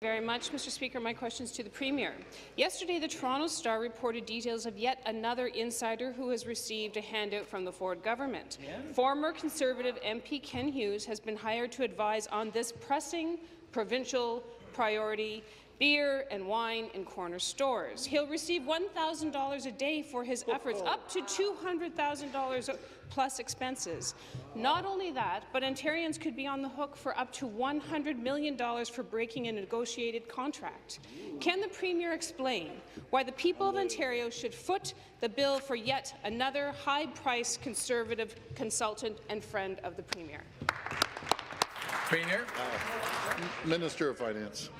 Very much, Mr. Speaker. My question is to the Premier. Yesterday, the Toronto Star reported details of yet another insider who has received a handout from the Ford government. Former Conservative MP Ken Hughes has been hired to advise on this pressing provincial priority: beer and wine in corner stores. He'll receive $1,000 a day for his efforts, up to $200,000 plus expenses. Not only that, but Ontarians could be on the hook for up to $100 million for breaking a negotiated contract. Can the Premier explain why the people of Ontario should foot the bill for yet another high-priced Conservative consultant and friend of the Premier? Premier. Minister of Finance.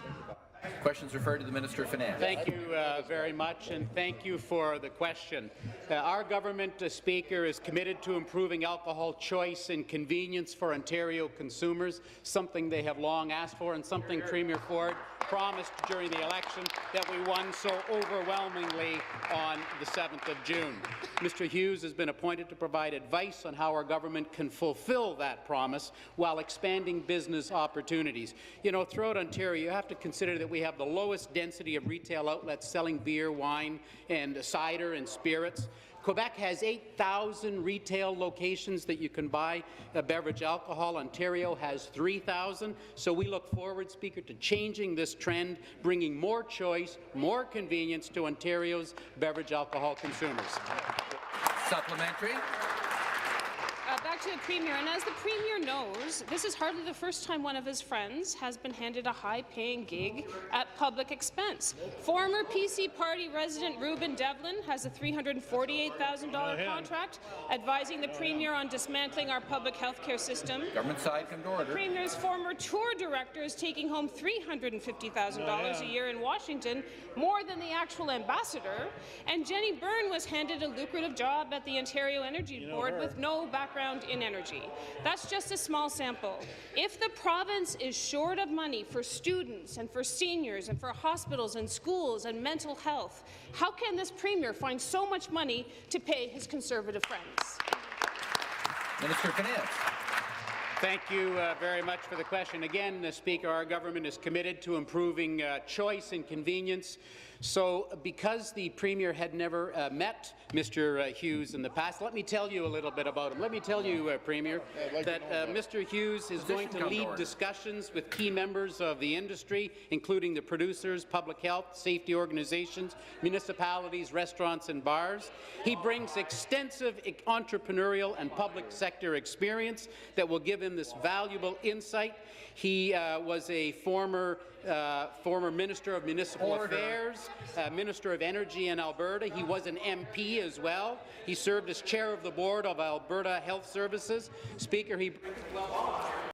Questions referred to the Minister of Finance. Thank you very much, and thank you for the question. Our government, Speaker, is committed to improving alcohol choice and convenience for Ontario consumers, something they have long asked for and something Premier Ford promised during the election that we won so overwhelmingly on the 7th of June. Mr. Hughes has been appointed to provide advice on how our government can fulfill that promise while expanding business opportunities. You know, throughout Ontario, you have to consider that we have the lowest density of retail outlets selling beer, wine, and cider and spirits. Quebec has 8,000 retail locations that you can buy beverage alcohol. Ontario has 3,000. So we look forward, Speaker, to changing this trend, bringing more choice, more convenience to Ontario's beverage alcohol consumers. Supplementary. Back to the Premier, and as the Premier knows, this is hardly the first time one of his friends has been handed a high-paying gig at public expense. Former PC Party resident Reuben Devlin has a $348,000 contract advising the Premier on dismantling our public health care system. Government side come to order. The Premier's former tour director is taking home $350,000 a year in Washington, more than the actual ambassador. And Jenny Byrne was handed a lucrative job at the Ontario Energy Board with no background in energy. That's just a small sample. If the province is short of money for students and for seniors and for hospitals and schools and mental health, how can this Premier find so much money to pay his Conservative friends? Minister of Finance. Thank you very much for the question. Again, Speaker, our government is committed to improving choice and convenience. So because the Premier had never met Mr. Hughes in the past, let me tell you a little bit about him. Let me tell you, Premier, that Mr. Hughes is going to lead discussions with key members of the industry, including the producers, public health, safety organizations, municipalities, restaurants and bars. He brings extensive entrepreneurial and public sector experience that will give him this valuable insight. He was a former Minister of Municipal Affairs, Minister of Energy in Alberta. He was an MP as well. He served as chair of the board of Alberta Health Services. Speaker, he